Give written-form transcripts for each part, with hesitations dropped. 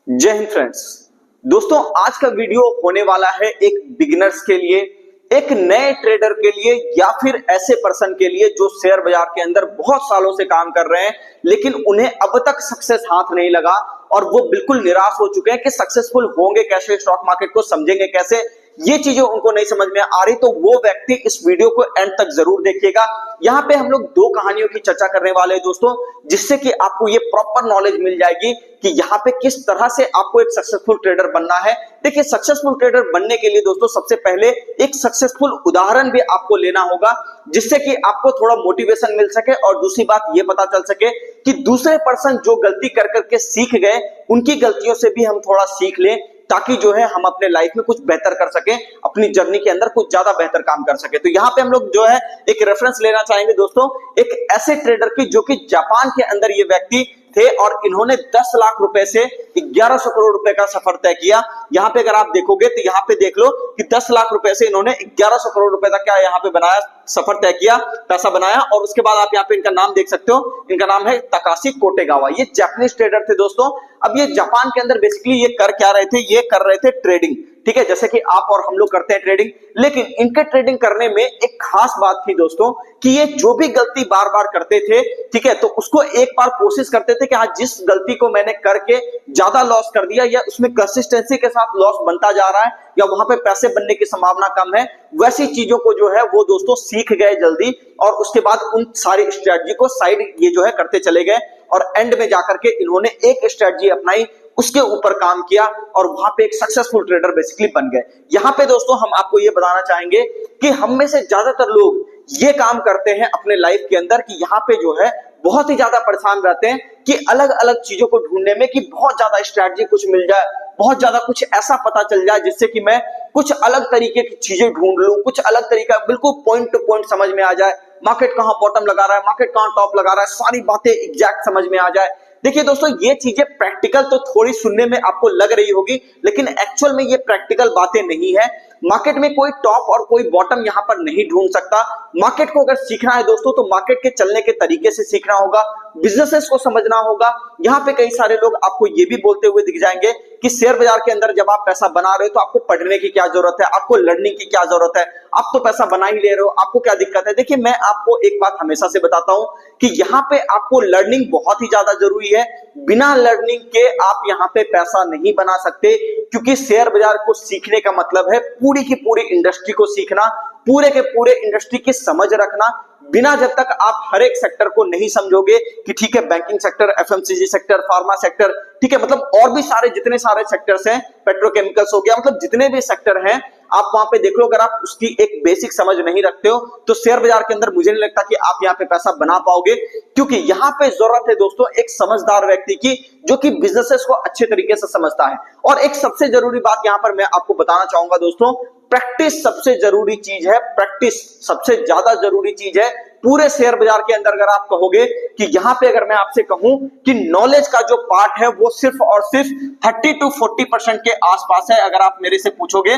जय हिंद फ्रेंड्स। दोस्तों आज का वीडियो होने वाला है एक बिगिनर्स के लिए, एक नए ट्रेडर के लिए या फिर ऐसे पर्सन के लिए जो शेयर बाजार के अंदर बहुत सालों से काम कर रहे हैं लेकिन उन्हें अब तक सक्सेस हाथ नहीं लगा और वो बिल्कुल निराश हो चुके हैं कि सक्सेसफुल होंगे कैसे, स्टॉक मार्केट को समझेंगे कैसे, ये चीजें उनको नहीं समझ में आ रही। तो वो व्यक्ति इस वीडियो को एंड तक जरूर देखिएगा। यहाँ पे हम लोग दो कहानियों की चर्चा करने वाले हैं दोस्तों, जिससे कि आपको ये प्रॉपर नॉलेज मिल जाएगी कि यहाँ पे किस तरह से आपको एक सक्सेसफुल ट्रेडर बनना है। देखिए, सक्सेसफुल ट्रेडर बनने के लिए दोस्तों सबसे पहले एक सक्सेसफुल उदाहरण भी आपको लेना होगा, जिससे कि आपको थोड़ा मोटिवेशन मिल सके और दूसरी बात ये पता चल सके कि दूसरे पर्सन जो गलती कर करके सीख गए उनकी गलतियों से भी हम थोड़ा सीख लें, ताकि जो है हम अपने लाइफ में कुछ बेहतर कर सकें, अपनी जर्नी के अंदर कुछ ज्यादा बेहतर काम कर सके। तो यहाँ पे हम लोग जो है एक रेफरेंस लेना चाहेंगे दोस्तों, एक ऐसे ट्रेडर की जो कि जापान के अंदर ये व्यक्ति थे और इन्होंने 10 लाख रुपए से 1100 करोड़ रुपए का सफर तय किया। यहाँ पे अगर आप देखोगे तो यहाँ पे देख लो कि 10 लाख रुपए से इन्होंने 1100 करोड़ रुपए का क्या यहाँ पे बनाया, सफर तय किया, पैसा बनाया। और उसके बाद आप यहाँ पे इनका नाम देख सकते हो, इनका नाम है तकाशी कोटेगावा। ये जापानीज ट्रेडर थे दोस्तों। अब ये जापान के अंदर बेसिकली ये कर क्या रहे थे, ये कर रहे थे ट्रेडिंग, ठीक है, जैसे कि आप और हम लोग करते हैं ट्रेडिंग। लेकिन इनके ट्रेडिंग करने में एक खास बात थी दोस्तों कि ये जो भी गलती बार बार करते थे, ठीक है, तो उसको एक बार कोशिश करते थे कि हाँ, जिस गलती को मैंने करके ज्यादा लॉस कर दिया या उसमें कंसिस्टेंसी के साथ लॉस बनता जा रहा है या वहां पे पैसे बनने की संभावना कम है, वैसी चीजों को जो है वो दोस्तों सीख गए जल्दी और उसके बाद उन सारी स्ट्रेटजी को साइड ये जो है करते चले गए और एंड में जाकर के इन्होंने एक स्ट्रेटजी अपनाई, उसके ऊपर काम किया और वहां पे एक सक्सेसफुल ट्रेडर बेसिकली बन गए। यहां पे दोस्तों हम आपको ये बताना चाहेंगे कि हम में से ज्यादातर लोग ये काम करते हैं अपने लाइफ के अंदर कि यहाँ पे जो है बहुत ही ज्यादा परेशान रहते हैं कि अलग अलग चीजों को ढूंढने में कि बहुत ज्यादा स्ट्रेटजी कुछ मिल जाए, बहुत ज्यादा कुछ ऐसा पता चल जाए जिससे कि मैं कुछ अलग तरीके की चीजें ढूंढ लूं, कुछ अलग तरीका बिल्कुल पॉइंट टू पॉइंट समझ में आ जाए, मार्केट कहां बॉटम लगा रहा है, मार्केट कहां टॉप लगा रहा है, सारी बातें एग्जैक्ट समझ में आ जाए। देखिए दोस्तों, ये चीजें प्रैक्टिकल तो थोड़ी सुनने में आपको लग रही होगी लेकिन एक्चुअल में ये प्रैक्टिकल बातें नहीं है। मार्केट में कोई टॉप और कोई बॉटम यहां पर नहीं ढूंढ सकता। मार्केट को अगर सीखना है दोस्तों तो मार्केट के चलने के तरीके से सीखना होगा, बिजनेसेस को समझना होगा। यहां पे कई सारे लोग आपको ये भी बोलते हुए दिख जाएंगे कि शेयर बाजार के अंदर जब आप पैसा बना रहे हो तो आपको पढ़ने की क्या जरूरत है, आपको लर्निंग की क्या जरूरत है, आप तो पैसा बना ही ले रहे हो, आपको क्या दिक्कत है। देखिए, मैं आपको एक बात हमेशा से बताता हूं कि यहाँ पे आपको लर्निंग बहुत ही ज्यादा जरूरी है। बिना लर्निंग के आप यहाँ पे पैसा नहीं बना सकते, क्योंकि शेयर बाजार को सीखने का मतलब है पूरी की पूरी इंडस्ट्री को सीखना, पूरे के पूरे इंडस्ट्री की समझ रखना। बिना जब तक आप हर एक सेक्टर को नहीं समझोगे कि ठीक है, banking sector, FMCG sector, pharma sector, ठीक है, मतलब और भी सारे जितने सारे सेक्टर्स हैं, पेट्रोकेमिकल्स हो गया, मतलब जितने भी सेक्टर हैं आप वहां पे देख लो, अगर आप उसकी एक बेसिक समझ नहीं रखते हो तो शेयर बाजार के अंदर मुझे नहीं लगता कि आप यहाँ पे पैसा बना पाओगे। क्योंकि यहाँ पे जरूरत है दोस्तों एक समझदार व्यक्ति की जो कि बिजनेसेस को अच्छे तरीके से समझता है। और एक सबसे जरूरी बात यहाँ पर मैं आपको बताना चाहूंगा दोस्तों, प्रैक्टिस सबसे जरूरी चीज है, प्रैक्टिस सबसे ज्यादा जरूरी चीज है पूरे शेयर बाजार के अंदर। अगर आप कहोगे कि यहाँ पे अगर मैं आपसे कहूं कि नॉलेज का जो पार्ट है वो सिर्फ और सिर्फ 30 to 40% के आसपास है, अगर आप मेरे से पूछोगे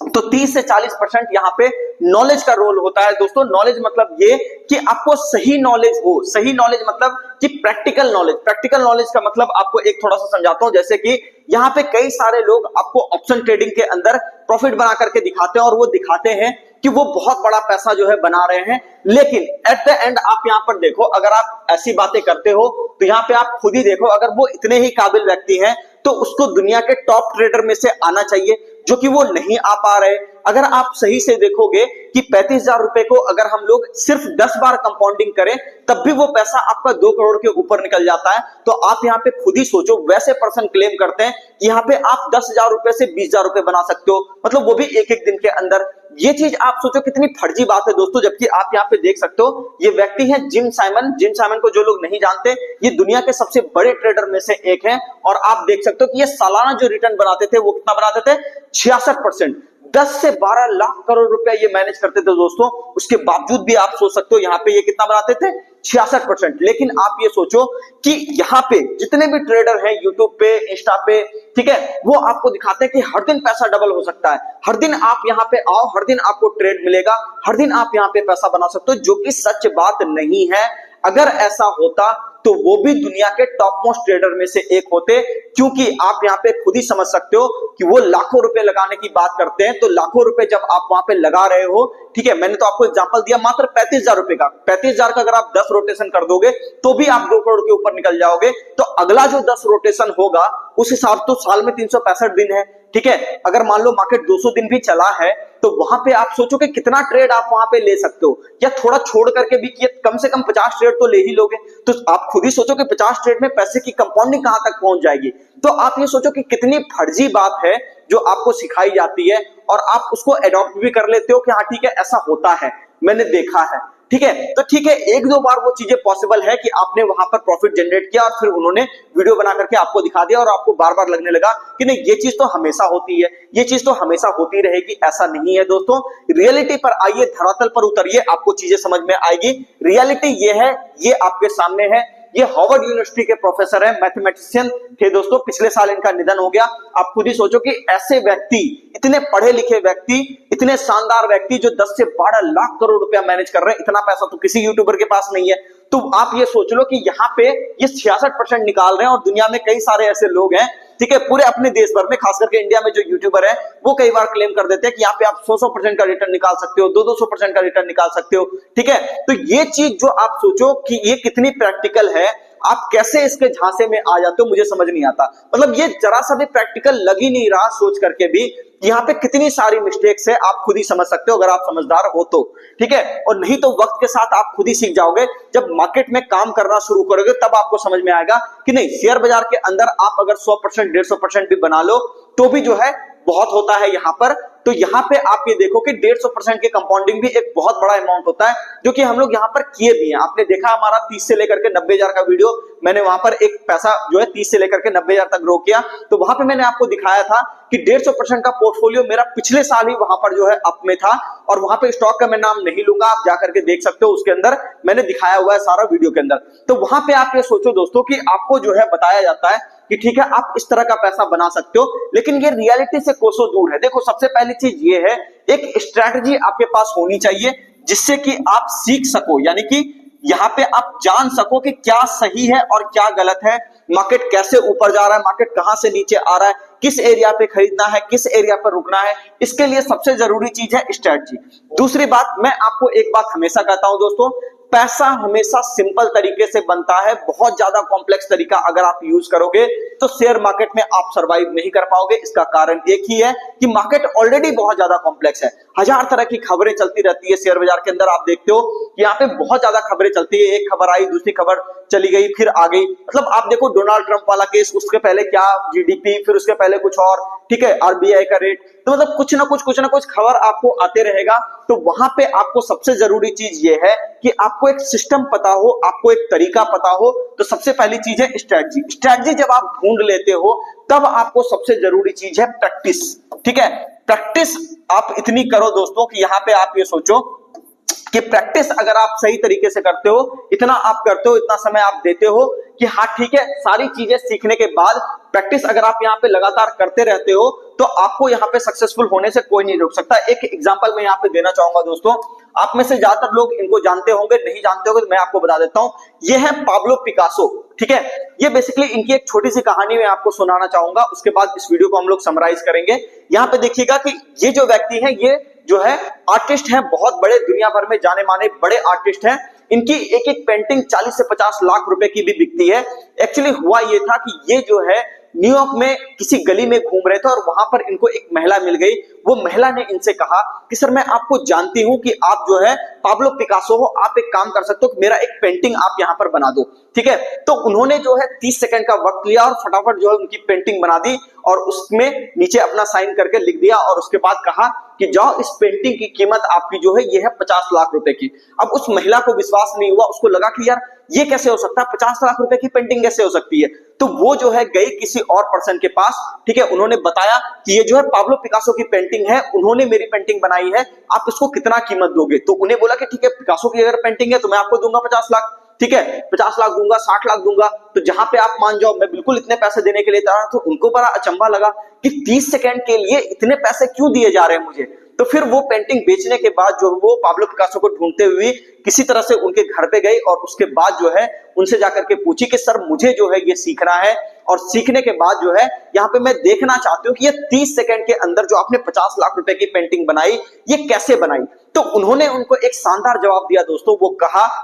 तो 30 से 40% यहाँ पे नॉलेज का रोल होता है दोस्तों। नॉलेज मतलब ये कि आपको सही नॉलेज हो, सही नॉलेज मतलब कि प्रैक्टिकल नॉलेज। प्रैक्टिकल नॉलेज का मतलब आपको एक थोड़ा सा समझाता हूं, जैसे कि यहाँ पे कई सारे लोग आपको ऑप्शन ट्रेडिंग के अंदर प्रॉफिट बना करके दिखाते हैं और वो दिखाते हैं कि वो बहुत बड़ा पैसा जो है बना रहे हैं, लेकिन एट द एंड आप यहाँ पर देखो, अगर आप ऐसी बातें करते हो तो यहाँ पे आप खुद ही देखो, अगर वो इतने ही काबिल व्यक्ति हैं तो उसको दुनिया के टॉप ट्रेडर में से आना चाहिए, जो कि वो नहीं आ पा रहे। अगर आप सही से देखोगे कि 35,000 रुपए को अगर हम लोग सिर्फ 10 बार कंपाउंडिंग करें तब भी वो पैसा आपका 2 करोड़ के ऊपर निकल जाता है। तो आप यहाँ पे खुद ही सोचो, वैसे पर्सन क्लेम करते हैं कि यहाँ पे आप 10,000 रुपए से 20,000 रुपए बना सकते हो, मतलब वो भी एक एक दिन के अंदर। ये चीज आप सोचो कितनी फर्जी बात है दोस्तों। जबकि आप यहाँ पे देख सकते हो ये व्यक्ति है जिम साइमन। जिम साइमन को जो लोग नहीं जानते, ये दुनिया के सबसे बड़े ट्रेडर में से एक है और आप देख सकते हो कि ये सालाना जो रिटर्न बनाते थे वो कितना बनाते थे, 66%। 10 से 12 लाख करोड़ रुपया ये मैनेज करते थे दोस्तों। उसके बावजूद भी आप सोच सकते हो यहाँ पे ये कितना बनाते थे, 66%। लेकिन आप ये सोचो कि यहाँ पे जितने भी ट्रेडर हैं यूट्यूब पे, इंस्टा पे, ठीक है, वो आपको दिखाते हैं कि हर दिन पैसा डबल हो सकता है, हर दिन आप यहाँ पे आओ, हर दिन आपको ट्रेड मिलेगा, हर दिन आप यहाँ पे पैसा बना सकते हो, जो कि सच बात नहीं है। अगर ऐसा होता तो वो भी दुनिया के टॉप मोस्ट ट्रेडर में से एक होते, क्योंकि आप यहाँ पे खुद ही समझ सकते हो कि वो लाखों रुपए लगाने की बात करते हैं। तो लाखों रुपए जब आप वहां पे लगा रहे हो, ठीक है, मैंने तो आपको एग्जांपल दिया मात्र 35,000 रुपए का, 35,000 का अगर आप 10 रोटेशन कर दोगे तो भी आप 2 करोड़ के ऊपर निकल जाओगे। तो अगला जो 10 रोटेशन होगा उस हिसाब तो साल में 365 दिन है, ठीक है। अगर मान लो मार्केट 200 दिन भी चला है तो वहां पे आप सोचो कि कितना ट्रेड आप वहां पे ले सकते हो, या थोड़ा छोड़ करके भी कि कम से कम 50 ट्रेड तो ले ही लोगे। तो आप खुद ही सोचो कि 50 ट्रेड में पैसे की कंपाउंडिंग कहां तक पहुंच जाएगी। तो आप ये सोचो कि कितनी फर्जी बात है जो आपको सिखाई जाती है और आप उसको एडॉप्ट भी कर लेते हो कि हाँ ठीक है ऐसा होता है, मैंने देखा है, ठीक है। तो ठीक है, एक दो बार वो चीजें पॉसिबल है कि आपने वहां पर प्रॉफिट जनरेट किया और फिर उन्होंने वीडियो बना करके आपको दिखा दिया और आपको बार बार लगने लगा कि नहीं ये चीज तो हमेशा होती है, ये चीज तो हमेशा होती रहेगी। ऐसा नहीं है दोस्तों, रियलिटी पर आइए, धरातल पर उतरिए, आपको चीजें समझ में आएगी। रियलिटी ये है, ये आपके सामने है। ये हार्वर्ड यूनिवर्सिटी के प्रोफेसर है, मैथमेटिशियन थे दोस्तों, पिछले साल इनका निधन हो गया। आप खुद ही सोचो कि ऐसे व्यक्ति, इतने पढ़े लिखे व्यक्ति, इतने शानदार व्यक्ति जो 10 से 12 लाख करोड़ रुपया मैनेज कर रहे हैं, इतना पैसा तो किसी यूट्यूबर के पास नहीं है। तो आप ये सोच लो कि यहाँ पे ये 66% निकाल रहे हैं और दुनिया में कई सारे ऐसे लोग हैं, ठीक है, पूरे अपने देश भर में, खास करके इंडिया में जो यूट्यूबर है वो कई बार क्लेम कर देते हैं कि यहाँ पे आप 100% का रिटर्न निकाल सकते हो, 200% का रिटर्न निकाल सकते हो, ठीक है। तो ये चीज जो आप सोचो कि ये कितनी प्रैक्टिकल है, आप कैसे इसके झांसे में आ जाते हो, मुझे समझ नहीं आता। मतलब ये जरा सा भी प्रैक्टिकल लग ही नहीं रहा सोच करके भी, यहाँ पे कितनी सारी मिस्टेक्स है, आप खुद ही समझ सकते हो अगर आप समझदार हो तो, ठीक है। और नहीं तो वक्त के साथ आप खुद ही सीख जाओगे, जब मार्केट में काम करना शुरू करोगे तब आपको समझ में आएगा कि नहीं, शेयर बाजार के अंदर आप अगर 100% 150% भी बना लो तो भी जो है बहुत होता है यहाँ पर। तो यहाँ पे आप ये देखो कि 150% की कंपाउंडिंग भी एक बहुत बड़ा अमाउंट होता है, जो कि हम लोग यहाँ पर किए भी हैं। आपने देखा हमारा 30 से लेकर के 90,000 का वीडियो, मैंने वहां पर एक पैसा जो है 30 से लेकर के 90,000 तक ग्रो किया। तो वहां पे मैंने आपको दिखाया था कि 150% का पोर्टफोलियो मेरा पिछले साल ही वहां पर जो है अप में था, और वहां पे स्टॉक का मैं नाम नहीं लूंगा, आप जाकर के देख सकते हो, उसके अंदर मैंने दिखाया हुआ है सारा वीडियो के अंदर। तो वहां पे आप ये सोचो दोस्तों कि आपको जो है बताया जाता है कि ठीक है आप इस तरह का पैसा बना सकते हो, लेकिन ये रियलिटी से कोसों दूर है। देखो सबसे पहली चीज ये है, एक स्ट्रैटेजी आपके पास होनी चाहिए जिससे कि आप सीख सको, यानी कि यहाँ पे आप जान सको कि क्या सही है और क्या गलत है, मार्केट कैसे ऊपर जा रहा है, मार्केट कहां से नीचे आ रहा है, किस एरिया पे खरीदना है, किस एरिया पर रुकना है। इसके लिए सबसे जरूरी चीज है स्ट्रैटेजी। दूसरी बात, मैं आपको एक बात हमेशा कहता हूं दोस्तों, पैसा हमेशा सिंपल तरीके से बनता है, बहुत ज्यादा कॉम्प्लेक्स तरीका अगर आप यूज करोगे तो शेयर मार्केट में आप सरवाइव नहीं कर पाओगे। इसका कारण एक ही है कि मार्केट ऑलरेडी बहुत ज्यादा कॉम्प्लेक्स है, हजार तरह की खबरें चलती रहती है शेयर बाजार के अंदर। आप देखते हो कि यहाँ पे बहुत ज्यादा खबरें चलती है, एक खबर आई, दूसरी खबर चली गई, फिर आ गई। मतलब आप देखो डोनाल्ड ट्रंप वाला केस, उसके पहले क्या जीडीपी, फिर उसके पहले कुछ और, ठीक है, आरबीआई का रेट, तो मतलब कुछ ना कुछ खबर आपको आते रहेगा। तो वहां पे आपको सबसे जरूरी चीज ये है कि आपको एक सिस्टम पता हो, आपको एक तरीका पता हो। तो सबसे पहली चीज है स्ट्रैटेजी। स्ट्रैटेजी जब आप ढूंढ लेते हो तब आपको सबसे जरूरी चीज है प्रैक्टिस, ठीक है। प्रैक्टिस आप इतनी करो दोस्तों कि यहाँ पे आप ये सोचो कि प्रैक्टिस अगर आप सही तरीके से करते हो, इतना आप करते हो, इतना समय आप देते हो कि हाँ ठीक है, सारी चीजें सीखने के बाद प्रैक्टिस अगर आप यहाँ पे लगातार करते रहते हो तो आपको यहाँ पे सक्सेसफुल होने से कोई नहीं रोक सकता। एक एग्जांपल मैं यहाँ पे देना चाहूंगा दोस्तों, आप में से ज्यादातर लोग इनको जानते होंगे, नहीं जानते होंगे तो मैं आपको बता देता हूं। ये है पाब्लो पिकासो, ठीक है। ये बेसिकली इनकी एक छोटी सी कहानी मैं आपको सुनाना चाहूंगा, उसके बाद इस वीडियो को हम लोग समराइज करेंगे। यहाँ पे देखिएगा कि ये जो व्यक्ति है, ये जो है आर्टिस्ट है, बहुत बड़े, दुनिया भर में जाने माने बड़े आर्टिस्ट हैं। इनकी एक एक पेंटिंग 40 से 50 लाख रुपए की भी बिकती है। एक्चुअली हुआ ये था कि ये जो है न्यूयॉर्क में किसी गली में घूम रहे थे और वहां पर इनको एक महिला मिल गई। वो महिला ने इनसे कहा कि सर मैं आपको जानती हूं कि आप जो है पाब्लो पिकासो हो, आप एक काम कर सकते हो, मेरा एक पेंटिंग आप यहां पर बना दो, ठीक है। तो उन्होंने जो है 30 सेकंड का वक्त लिया और फटाफट जो है उनकी पेंटिंग बना दी और उसमें नीचे अपना साइन करके लिख दिया और उसके बाद कहा कि जाओ, इस पेंटिंग की कीमत आपकी जो है ये है 50 लाख रुपए की। अब उस महिला को विश्वास नहीं हुआ, उसको लगा कि यार ये कैसे हो सकता है, 50 लाख रुपए की पेंटिंग कैसे हो सकती है। तो वो जो है गई किसी और पर्सन के पास, ठीक है, उन्होंने बताया कि ये जो है पाब्लो पिकासो की पेंटिंग है, उन्होंने मेरी पेंटिंग बनाई है, आप इसको कितना कीमत दोगे। तो उन्हें बोला कि ठीक है, पिकासो की अगर पेंटिंग है तो मैं आपको दूंगा 50 लाख, ठीक है, 50 लाख दूंगा, 60 लाख दूंगा, तो जहां पे आप मान जाओ मैं बिल्कुल इतने पैसे देने के लिए तैयार। तो उनको बड़ा अचंभा लगा कि 30 सेकंड के लिए इतने पैसे क्यों दिए जा रहे हैं मुझे। तो फिर वो पेंटिंग बेचने के बाद जो वो पाब्लो पिकासो को ढूंढते हुए किसी तरह से उनके घर पे गई और उसके बाद जो है उनसे जाकर के पूछी कि सर मुझे जो है ये सीखना है, और सीखने के बाद जो है यहाँ पे मैं देखना चाहती हूँ कि ये 30 सेकंड के अंदर जो आपने 50 लाख रुपए की पेंटिंग बनाई ये कैसे बनाई। तो उन्होंने उनको एक शानदार जवाब दिया दोस्तों।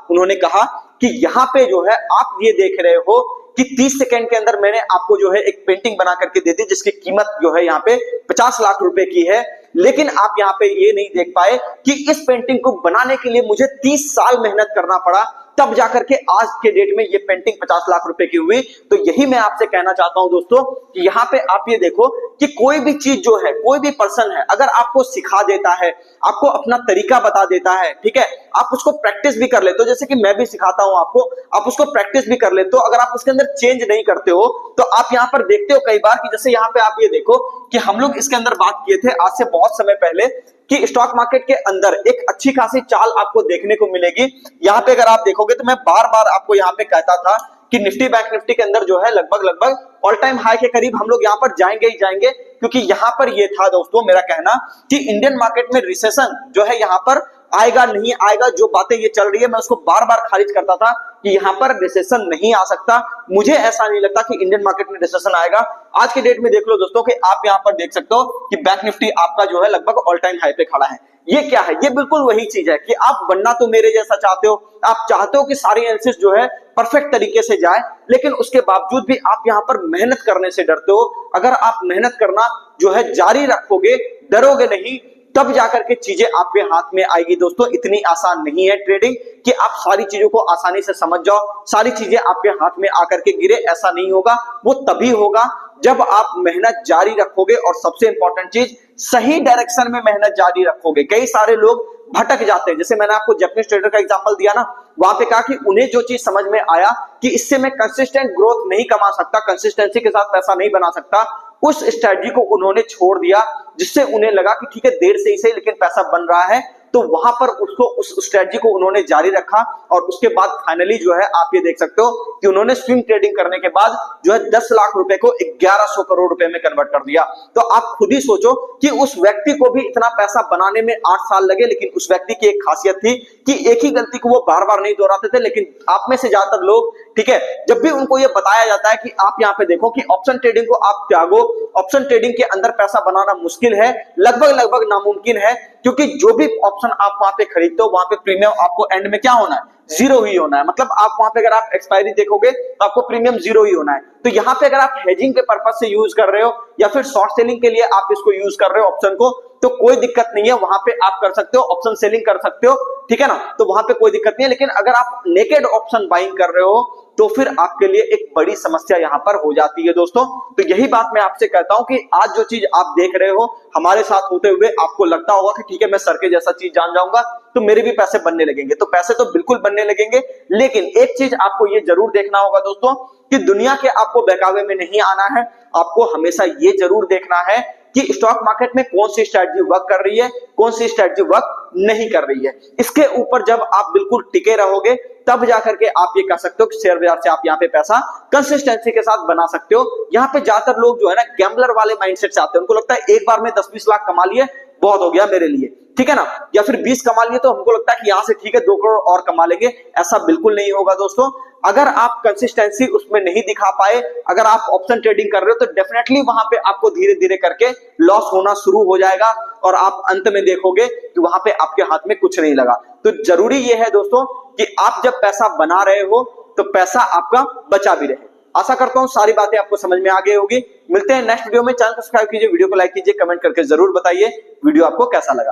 उन्होंने कहा कि यहाँ पे जो है आप ये देख रहे हो कि 30 सेकंड के अंदर मैंने आपको जो है एक पेंटिंग बना करके दे दी जिसकी कीमत जो है यहाँ पे 50 लाख रुपए की है, लेकिन आप यहाँ पे ये नहीं देख पाए कि इस पेंटिंग को बनाने के लिए मुझे 30 साल मेहनत करना पड़ा, तब जाकर के आज के डेट में ये पेंटिंग 50 लाख रुपए की हुई। तो यही मैं आपसे कहना चाहता हूं दोस्तों कि यहाँ पे आप ये देखो कि कोई भी चीज जो है, कोई भी पर्सन है, अगर आपको सिखा देता है, आपको अपना तरीका बता देता है, ठीक है, आप उसको प्रैक्टिस भी कर लेते हो, जैसे कि मैं भी सिखाता हूं आपको, आप उसको प्रैक्टिस भी कर लेते हो, अगर आप उसके अंदर चेंज नहीं करते हो तो आप यहाँ पर देखते हो कई बार कि जैसे यहाँ पे आप ये देखो कि हम लोग इसके अंदर बात किए थे आज से बहुत समय पहले कि स्टॉक मार्केट के अंदर एक अच्छी खासी चाल आपको देखने को मिलेगी। यहाँ पे अगर आप देखोगे तो मैं बार बार आपको यहाँ पे कहता था कि निफ्टी बैंक निफ्टी के अंदर जो है लगभग ऑल टाइम हाई के करीब हम लोग यहाँ पर जाएंगे ही जाएंगे, क्योंकि यहाँ पर ये था दोस्तों मेरा कहना कि इंडियन मार्केट में रिसेशन जो है यहाँ पर आएगा नहीं आएगा, जो बातें ये चल रही है मैं उसको बार बार खारिज करता था कि यहाँ पर रिसेशन नहीं आ सकता। मुझे ऐसा नहीं लगता कि इंडियन मार्केट में रिसेशन आएगा। आज के डेट में देख लो दोस्तों कि आप यहाँ पर देख सकते हो कि बैंक निफ्टी आपका जो है लगभग ऑल टाइम हाई पे खड़ा है। ये क्या है? ये बिल्कुल वही चीज है कि आप बनना तो मेरे जैसा चाहते हो, आप चाहते हो कि सारी एनालिसिस जो है परफेक्ट तरीके से जाए, लेकिन उसके बावजूद भी आप यहाँ पर मेहनत करने से डरते हो। अगर आप मेहनत करना जो है जारी रखोगे, डरोगे नहीं, तब जाकर के चीजें आपके हाथ में आएगी। दोस्तों इतनी आसान नहीं है ट्रेडिंग कि आप सारी चीजों को आसानी से समझ जाओ, सारी चीजें आपके हाथ में आकर के गिरे, ऐसा नहीं होगा। वो तभी होगा जब आप मेहनत जारी रखोगे और सबसे इंपॉर्टेंट चीज सही डायरेक्शन में मेहनत जारी रखोगे। कई सारे लोग भटक जाते हैं, जैसे मैंने आपको जापानीज ट्रेडर का एग्जांपल दिया ना, वहां पे कहा कि उन्हें जो चीज समझ में आया कि इससे मैं कंसिस्टेंट ग्रोथ नहीं कमा सकता, कंसिस्टेंसी के साथ पैसा नहीं बना सकता, उस स्ट्रेटजी को उन्होंने छोड़ दिया, जिससे उन्हें लगा कि ठीक है देर से ही सही लेकिन पैसा बन रहा है। तो वहां पर उसको उस स्ट्रेटजी को उन्होंने जारी रखा और उसके बाद फाइनली जो है आप ये देख सकते हो कि उन्होंने स्विंग ट्रेडिंग करने के बाद जो है 10 लाख रुपए को 1100 करोड़ रुपए में कन्वर्ट कर दिया। तो आप खुद ही सोचो कि उस व्यक्ति को भी इतना पैसा बनाने में 8 साल लगे, लेकिन उस व्यक्ति की एक खासियत थी कि एक ही गलती को वो बार बार नहीं दोहराते थे। लेकिन आप में से ज्यादातर लोग, ठीक है, जब भी उनको ये बताया जाता है कि आप यहाँ पे देखो कि ऑप्शन ट्रेडिंग को आप त्यागो, ऑप्शन ट्रेडिंग के अंदर पैसा बनाना मुश्किल है, लगभग नामुमकिन है, क्योंकि जो भी ऑप्शन आप वहां पे खरीदते हो वहां पे प्रीमियम आपको एंड में क्या होना है? जीरो ही होना है। मतलब आप वहां पे अगर आप एक्सपायरी देखोगे तो आपको प्रीमियम जीरो ही होना है। तो यहाँ पे अगर आप हेजिंग के पर्पज से यूज कर रहे हो या फिर शॉर्ट सेलिंग के लिए आप इसको यूज कर रहे हो ऑप्शन को, तो कोई दिक्कत नहीं है, वहां पे आप कर सकते हो, ऑप्शन सेलिंग कर सकते हो, ठीक है ना, तो वहां पे कोई दिक्कत नहीं है। लेकिन अगर आप नेकेड ऑप्शन बाइंग कर रहे हो तो फिर आपके लिए एक बड़ी समस्या यहां पर हो जाती है दोस्तों। तो यही बात मैं आपसे कहता हूं कि आज जो चीज आप देख रहे हो हमारे साथ होते हुए आपको लगता होगा कि ठीक है मैं सर के जैसा चीज जान जाऊंगा तो मेरे भी पैसे बनने लगेंगे, तो पैसे तो बिल्कुल बनने लगेंगे। लेकिन एक चीज आपको ये जरूर देखना होगा दोस्तों कि दुनिया के आपको बहकावे में नहीं आना है, आपको हमेशा ये जरूर देखना है कि स्टॉक मार्केट में कौन सी स्ट्रेटजी वर्क कर रही है, कौन सी स्ट्रेटजी वर्क नहीं कर रही है। इसके ऊपर जब आप बिल्कुल टिके रहोगे तब जाकर के आप ये कह सकते हो कि शेयर बाजार से आप यहाँ पे पैसा कंसिस्टेंसी के साथ बना सकते हो। यहाँ पे ज्यादातर लोग जो है ना गैम्बलर वाले माइंडसेट से आते हैं, उनको लगता है एक बार में 10-20 लाख कमा लिए बहुत हो गया मेरे लिए, ठीक है ना, या फिर 20 कमा लिए तो हमको लगता है कि यहां से ठीक है 2 करोड़ और कमा लेंगे। ऐसा बिल्कुल नहीं होगा दोस्तों। अगर आप कंसिस्टेंसी उसमें नहीं दिखा पाए, अगर आप ऑप्शन ट्रेडिंग कर रहे हो तो डेफिनेटली वहां पे आपको धीरे धीरे करके लॉस होना शुरू हो जाएगा और आप अंत में देखोगे कि वहां पे आपके हाथ में कुछ नहीं लगा। तो जरूरी यह है दोस्तों कि आप जब पैसा बना रहे हो तो पैसा आपका बचा भी रहे। आशा करता हूं सारी बातें आपको समझ में आ गई होगी। मिलते हैं नेक्स्ट वीडियो में। चैनल को सब्सक्राइब कीजिए, वीडियो को लाइक कीजिए, कमेंट करके जरूर बताइए वीडियो आपको कैसा लगा।